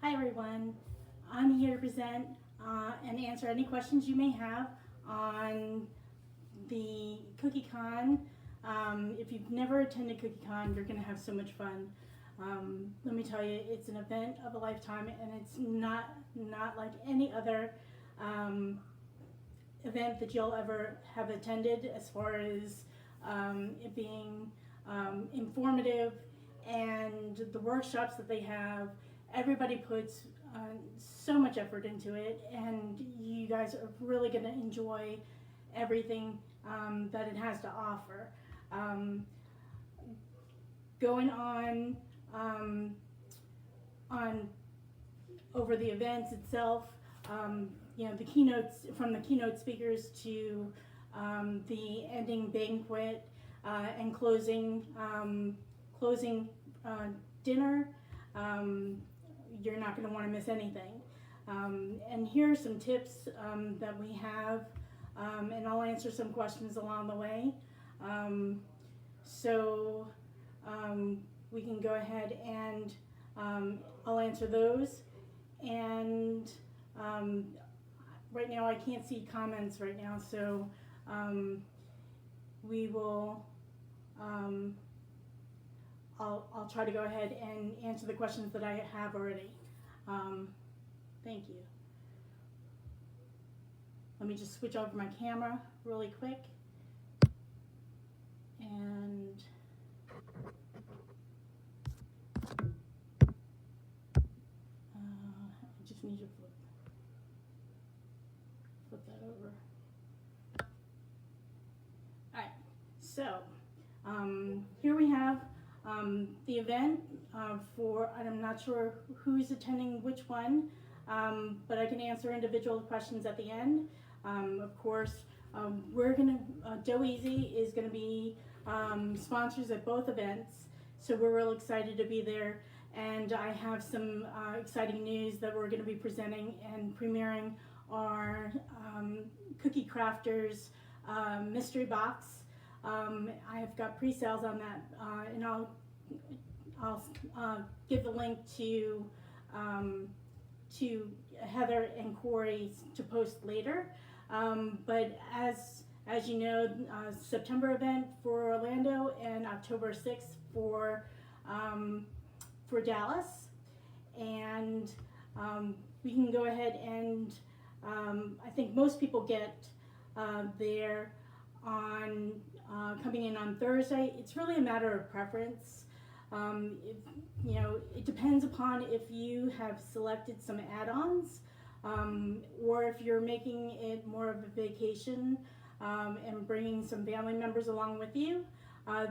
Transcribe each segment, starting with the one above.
Hi everyone, I'm here to present and answer any questions you may have on the CookieCon. If you've never attended CookieCon, you're going to have so much fun. Let me tell you, it's an event of a lifetime, and it's not like any other event that you'll ever have attended, as far as it being informative, and the workshops that they have. Everybody puts so much effort into it, and you guys are really going to enjoy everything that it has to offer. Um, Going on over the events itself, the keynotes, from the keynote speakers to the ending banquet and closing dinner. You're not going to want to miss anything. And here are some tips that we have, and I'll answer some questions along the way. So we can go ahead and I'll answer those. And right now I can't see comments right now, so we will. I'll try to go ahead and answer the questions that I have already. Thank you. Let me just switch over my camera really quick. And I just need to flip that over. All right, so here we have the event for, I'm not sure who's attending which one, but I can answer individual questions at the end. Of course, DoughEZ is gonna be sponsors at both events, so we're real excited to be there. And I have some exciting news that we're gonna be presenting and premiering our Cookie Crafters mystery box. I have got pre-sales on that, and I'll give the link to Heather and Corey to post later. But as you know, September event for Orlando and October 6th for Dallas, and we can go ahead and I think most people get there on coming in on Thursday. It's really a matter of preference. It depends upon if you have selected some add-ons, or if you're making it more of a vacation and bringing some family members along with you.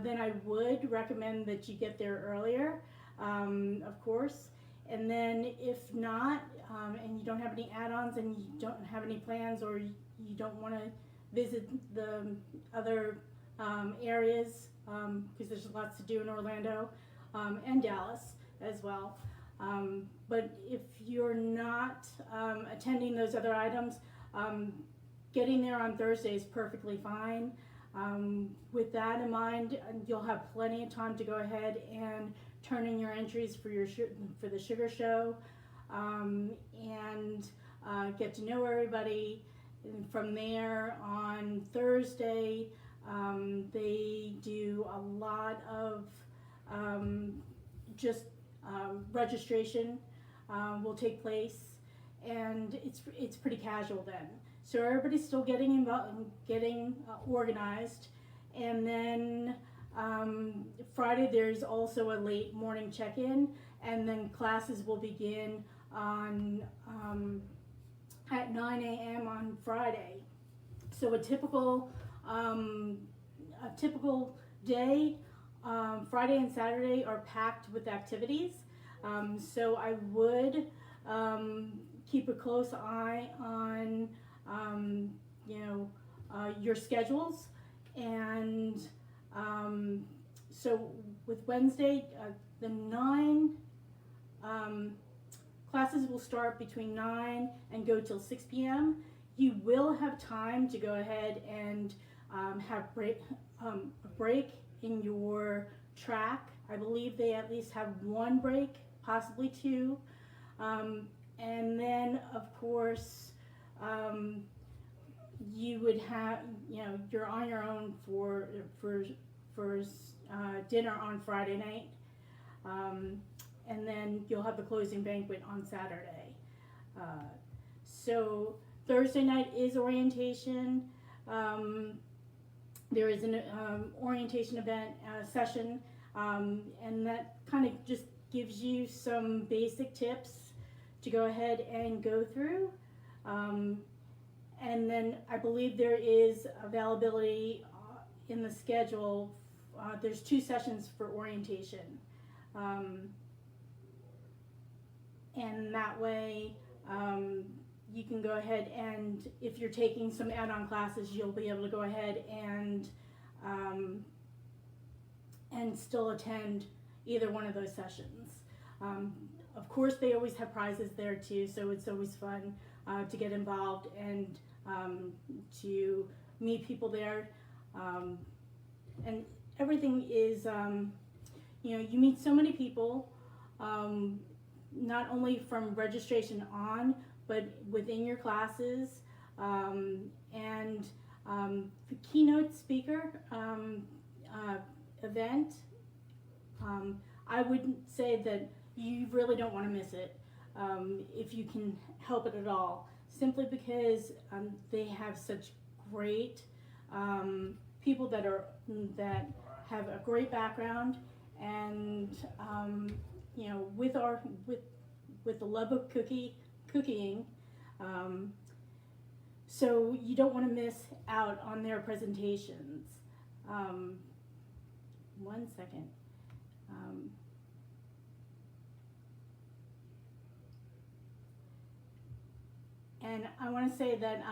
Then I would recommend that you get there earlier, of course. And then if not, and you don't have any add-ons and you don't have any plans, or you don't want to visit the other areas, because there's lots to do in Orlando and Dallas as well. But if you're not attending those other items, getting there on Thursday is perfectly fine. With that in mind, you'll have plenty of time to go ahead and turn in your entries for the sugar show, and get to know everybody. And from there on Thursday, they do a lot of registration will take place, and it's pretty casual then. So everybody's still getting involved and getting organized. And then Friday there's also a late morning check-in, and then classes will begin on at 9 a.m. on Friday. So a typical day, Friday and Saturday are packed with activities. So I would keep a close eye on your schedules. And so with Wednesday, the 9 classes will start between 9 and go till 6 p.m. You will have time to go ahead and have a break in your track. I believe they at least have one break, possibly two. And then, of course, you would have, you're on your own for dinner on Friday night, and then you'll have the closing banquet on Saturday. So Thursday night is orientation. There is an orientation event session, and that kind of just gives you some basic tips to go ahead and go through. And then I believe there is availability in the schedule. There's 2 sessions for orientation. And that way you can go ahead, and if you're taking some add-on classes, you'll be able to go ahead and still attend either one of those sessions. Of course, they always have prizes there too, so it's always fun to get involved and to meet people there. And everything is, you meet so many people, not only from registration on, but within your classes. And the keynote speaker event, I would say that you really don't want to miss it if you can help it at all, simply because they have such great people that have a great background, and with the love of cooking, so you don't want to miss out on their presentations. One second. And I want to say that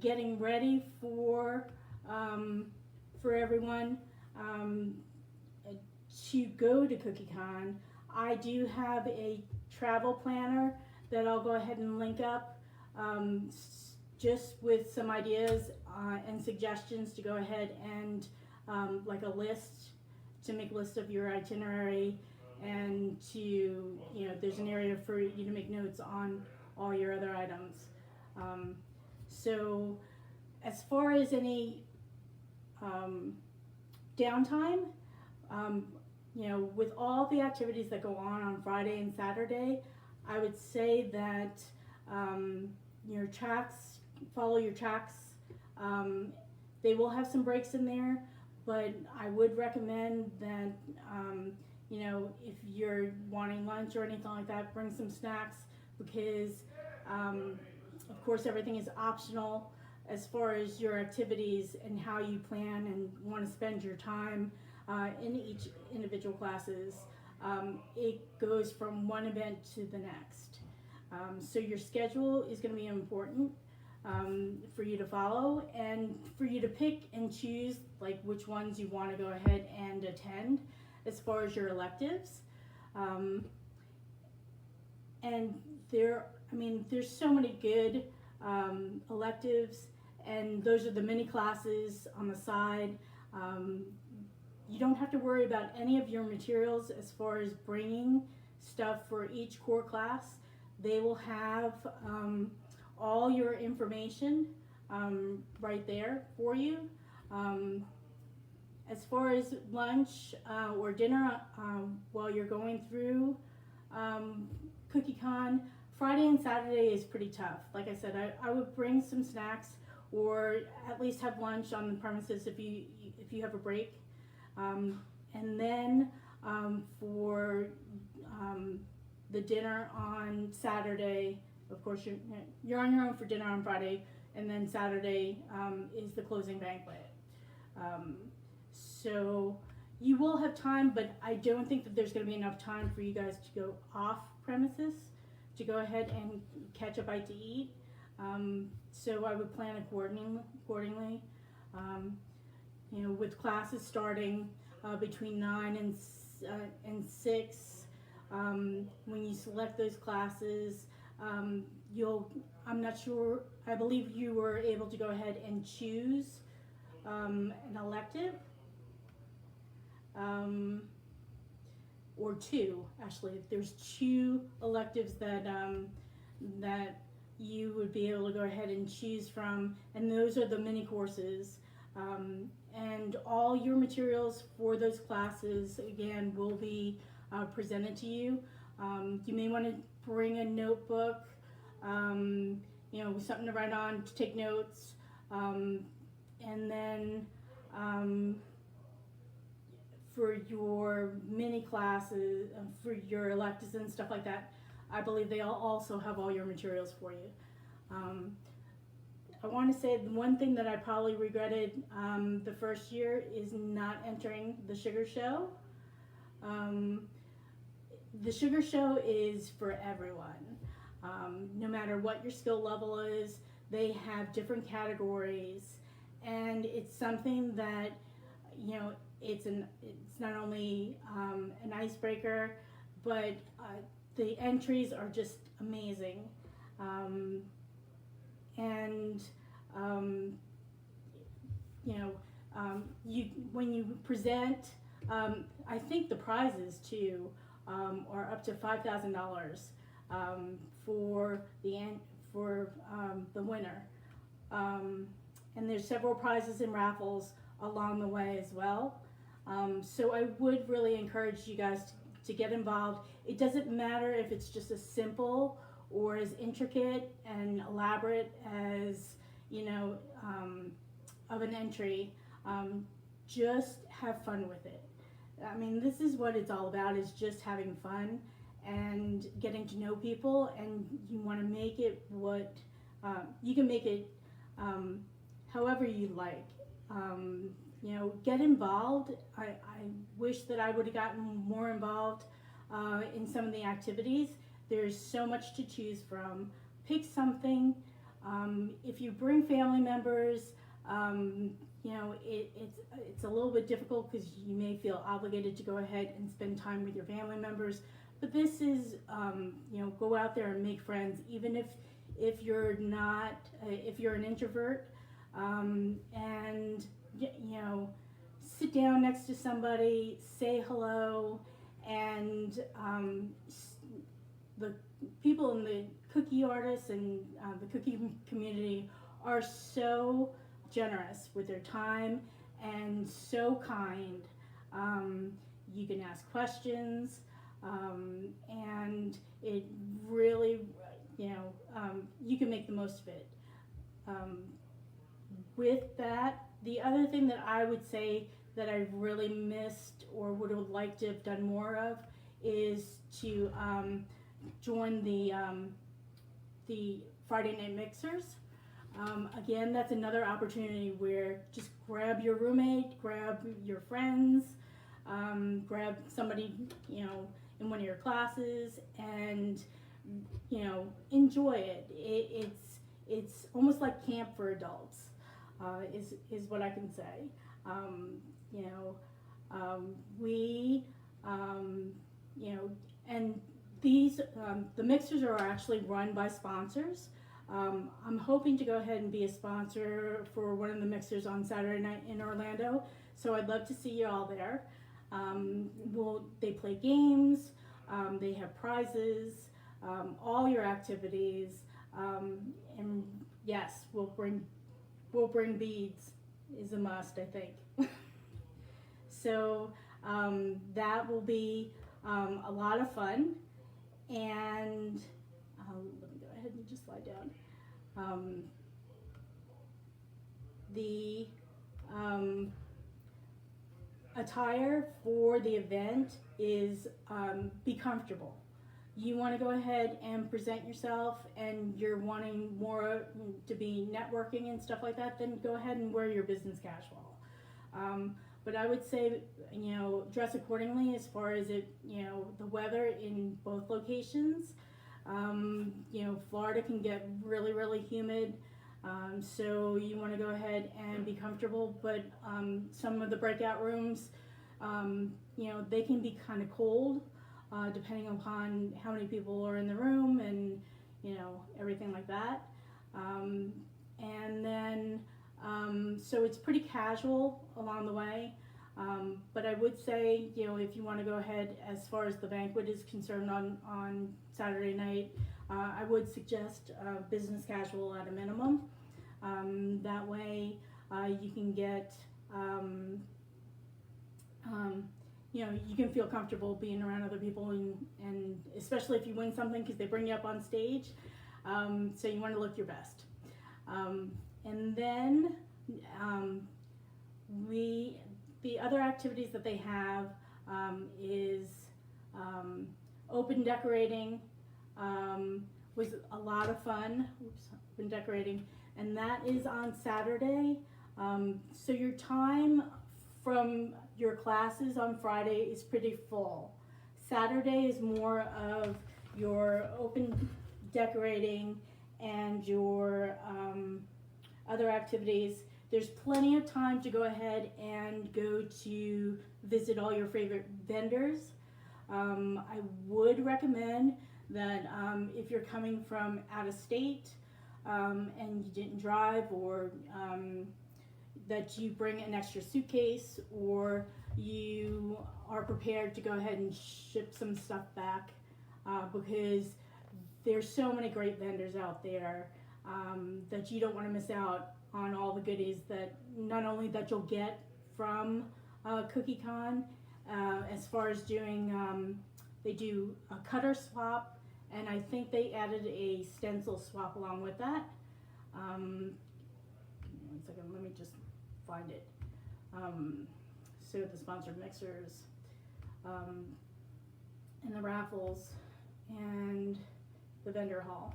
getting ready for everyone to go to CookieCon, I do have a travel planner that I'll go ahead and link up, just with some ideas and suggestions to go ahead and like a list, to make a list of your itinerary, and to, there's an area for you to make notes on all your other items. So as far as any downtime, with all the activities that go on Friday and Saturday, I would say that your tracks, follow your tracks. They will have some breaks in there, but I would recommend that, if you're wanting lunch or anything like that, bring some snacks, because of course everything is optional as far as your activities and how you plan and want to spend your time in each individual classes. It goes from one event to the next. So your schedule is going to be important for you to follow, and for you to pick and choose like which ones you want to go ahead and attend as far as your electives. And there's so many good electives, and those are the mini classes on the side. You don't have to worry about any of your materials as far as bringing stuff for each core class. They will have all your information right there for you. As far as lunch or dinner while you're going through CookieCon, Friday and Saturday is pretty tough. Like I said, I would bring some snacks, or at least have lunch on the premises if you have a break. And then for the dinner on Saturday, of course you're on your own for dinner on Friday, and then Saturday is the closing banquet. So you will have time, but I don't think that there's going to be enough time for you guys to go off premises to go ahead and catch a bite to eat. So I would plan accordingly. With classes starting between 9 and 6, when you select those classes, I'm not sure, I believe you were able to go ahead and choose an elective. or two, actually. There's two electives that that you would be able to go ahead and choose from, and those are the mini courses. And all your materials for those classes, again, will be presented to you. You may want to bring a notebook, something to write on, to take notes, and then for your mini classes, for your electives and stuff like that, I believe they also have all your materials for you. I want to say the one thing that I probably regretted the first year is not entering the sugar show. The sugar show is for everyone. No matter what your skill level is, they have different categories, and it's something that, it's not only an icebreaker, but the entries are just amazing. When you present, I think the prizes too are up to $5,000 for the winner, and there's several prizes and raffles along the way as well. So I would really encourage you guys to get involved. It doesn't matter if it's just as simple or as intricate and elaborate as, of an entry. Just have fun with it. I mean, this is what it's all about, is just having fun and getting to know people, and you want to make it you can make it however you like. Get involved. I wish that I would have gotten more involved in some of the activities. There's so much to choose from. Pick something. If you bring family members, it's a little bit difficult because you may feel obligated to go ahead and spend time with your family members. But this is, go out there and make friends, even if you're not, if you're an introvert, and sit down next to somebody, say hello, and the people in the cookie artists and the cookie community are so generous with their time and so kind. You can ask questions, and it really, you can make the most of it. With that, the other thing that I would say that I've really missed or would have liked to have done more of is to join the Friday night mixers. Again, that's another opportunity where just grab your roommate, grab your friends, grab somebody, in one of your classes, and, enjoy it. It's almost like camp for adults, is what I can say. And these, the mixers are actually run by sponsors. I'm hoping to go ahead and be a sponsor for one of the mixers on Saturday night in Orlando, so I'd love to see you all there. They play games, they have prizes, all your activities, and yes, we'll bring beads is a must, I think. So that will be a lot of fun, and let me go ahead and just slide down. The attire for the event is be comfortable. You want to go ahead and present yourself, and you're wanting more to be networking and stuff like that, then go ahead and wear your business casual. But I would say, dress accordingly as far as the weather in both locations. Florida can get really, really humid, so you want to go ahead and be comfortable, but some of the breakout rooms, they can be kind of cold, depending upon how many people are in the room and, everything like that. And then, so it's pretty casual along the way. But I would say, if you want to go ahead as far as the banquet is concerned on Saturday night, I would suggest business casual at a minimum. That way you can get, you can feel comfortable being around other people, and especially if you win something, because they bring you up on stage. So you want to look your best. And then the other activities that they have is open decorating. Was a lot of fun. Open decorating, and that is on Saturday. So your time from your classes on Friday is pretty full. Saturday is more of your open decorating and your other activities. There's plenty of time to go ahead and go to visit all your favorite vendors. I would recommend that if you're coming from out of state and you didn't drive, or that you bring an extra suitcase, or you are prepared to go ahead and ship some stuff back, because there's so many great vendors out there that you don't want to miss out on all the goodies that not only that you'll get from CookieCon, as far as doing, they do a cutter swap, and I think they added a stencil swap along with that. One second, let me just find it. So the sponsored mixers, and the raffles, and the vendor hall.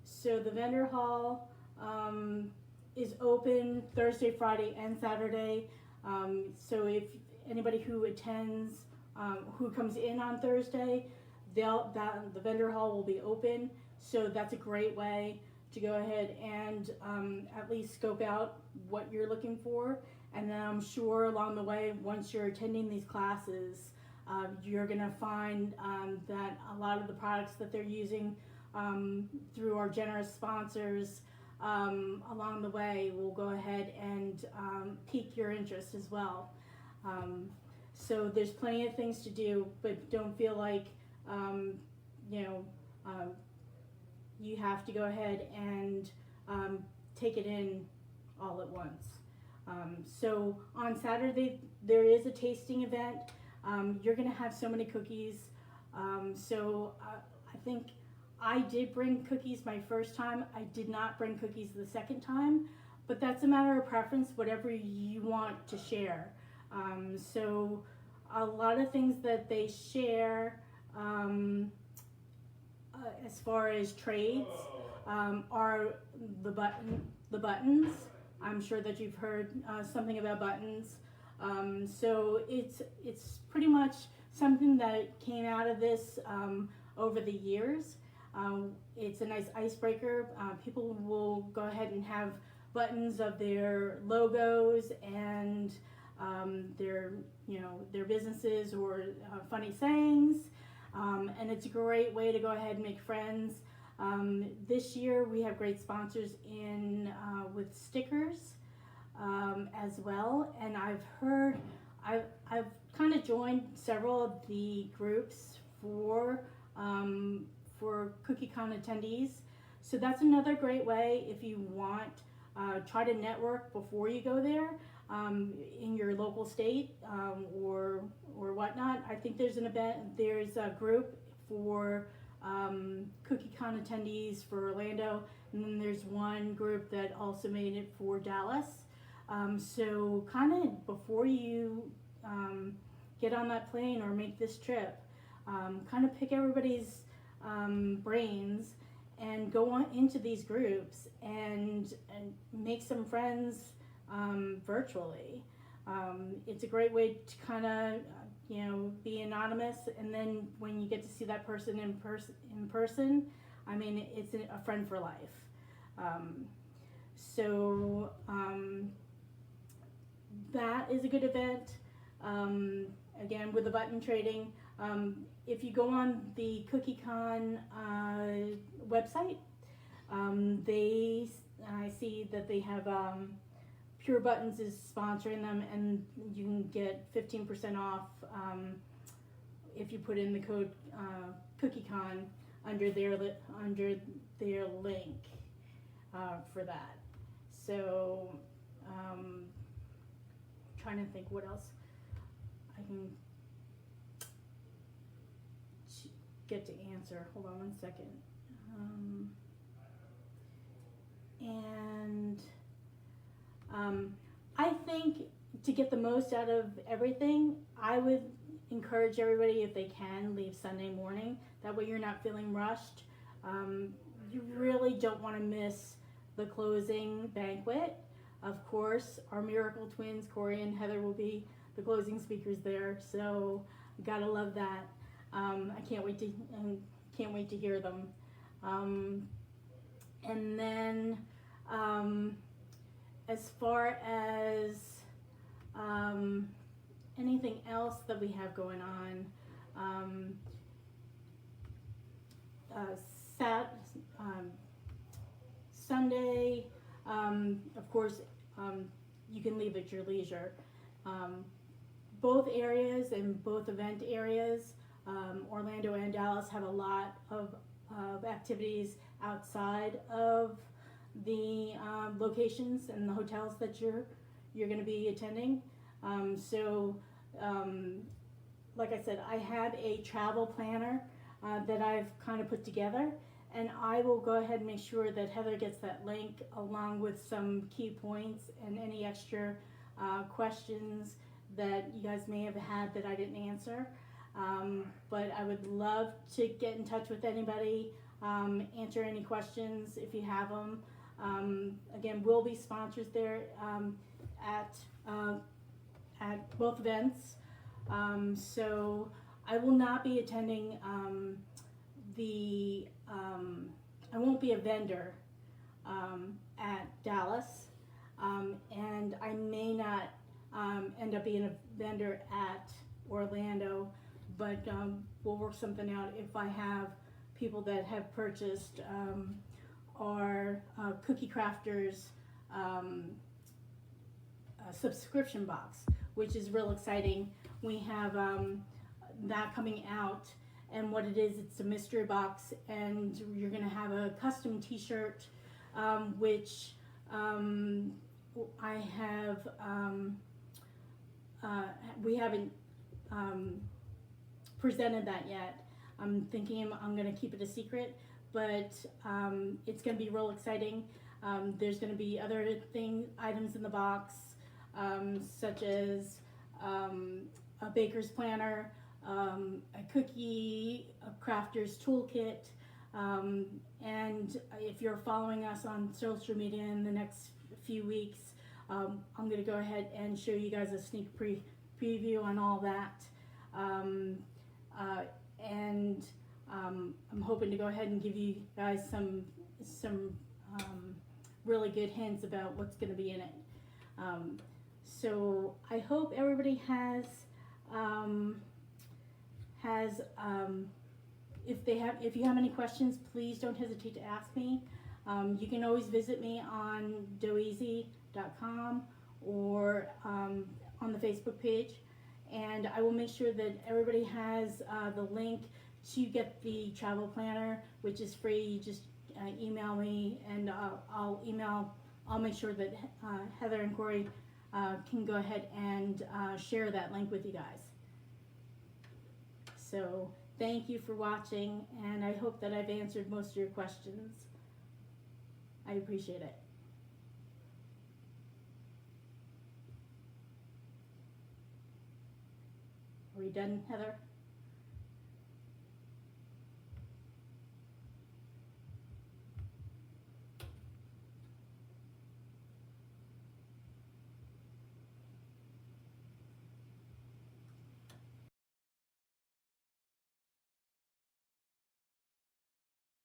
So the vendor hall is open Thursday, Friday, and Saturday. So if anybody who attends, who comes in on Thursday, the vendor hall will be open. So that's a great way to go ahead and at least scope out what you're looking for. And then I'm sure along the way, once you're attending these classes, you're gonna find that a lot of the products that they're using through our generous sponsors along the way will go ahead and pique your interest as well. So there's plenty of things to do, but don't feel like you have to go ahead and take it in all at once. So on Saturday there is a tasting event. You're gonna have so many cookies. So I think I did bring cookies my first time. I did not bring cookies the second time, but that's a matter of preference, whatever you want to share. So a lot of things that they share as far as trades are the buttons. I'm sure that you've heard something about buttons. So it's pretty much something that came out of this over the years. It's a nice icebreaker. People will go ahead and have buttons of their logos and their businesses or funny sayings, and it's a great way to go ahead and make friends. This year we have great sponsors in with stickers as well, and I've kind of joined several of the groups for CookieCon attendees. So that's another great way if you want. Try to network before you go there in your local state or whatnot. I think there's a group for CookieCon attendees for Orlando, and then there's one group that also made it for Dallas. So kind of before you get on that plane or make this trip, kind of pick everybody's brains and go on into these groups and make some friends virtually. It's a great way to kind of be anonymous, and then when you get to see that person in person, I mean, it's a friend for life. So that is a good event. Again, with the button trading, if you go on the CookieCon website, I see that they have Pure Buttons is sponsoring them, and you can get 15% off if you put in the code CookieCon under their link for that. So trying to think what else I can get to answer. Hold on one second. I think to get the most out of everything, I would encourage everybody, if they can, leave Sunday morning. That way you're not feeling rushed. You really don't want to miss the closing banquet. Of course, our miracle twins, Corey and Heather, will be the closing speakers there, so gotta love that. I can't wait to hear them. And then as far as anything else that we have going on, Sunday, of course, you can leave at your leisure. Both areas and both event areas, Orlando and Dallas, have a lot of activities outside of the locations and the hotels that you're going to be attending. Like I said, I have a travel planner that I've kind of put together, and I will go ahead and make sure that Heather gets that link along with some key points and any extra questions that you guys may have had that I didn't answer. But I would love to get in touch with anybody, answer any questions if you have them. Again, we'll be sponsors there at both events. So I will not be attending I won't be a vendor at Dallas, and I may not end up being a vendor at Orlando, but we'll work something out if I have people that have purchased our Cookie Crafters subscription box, which is real exciting. We have that coming out, and what it is, it's a mystery box, and you're going to have a custom t-shirt, which I have, we haven't presented that yet. I'm thinking I'm going to keep it a secret, but it's going to be real exciting. There's going to be other items in the box, such as a baker's planner, a cookie, a crafter's toolkit, and if you're following us on social media in the next few weeks, I'm going to go ahead and show you guys a sneak preview on all that. I'm hoping to go ahead and give you guys some really good hints about what's going to be in it. So I hope everybody has if you have any questions, please don't hesitate to ask me. You can always visit me on DoughEZ.com or on the Facebook page, and I will make sure that everybody has the link to get the travel planner, which is free. You just email me, and I'll make sure that Heather and Corey can go ahead and share that link with you guys. So thank you for watching, and I hope that I've answered most of your questions. I appreciate it. Are we done, Heather?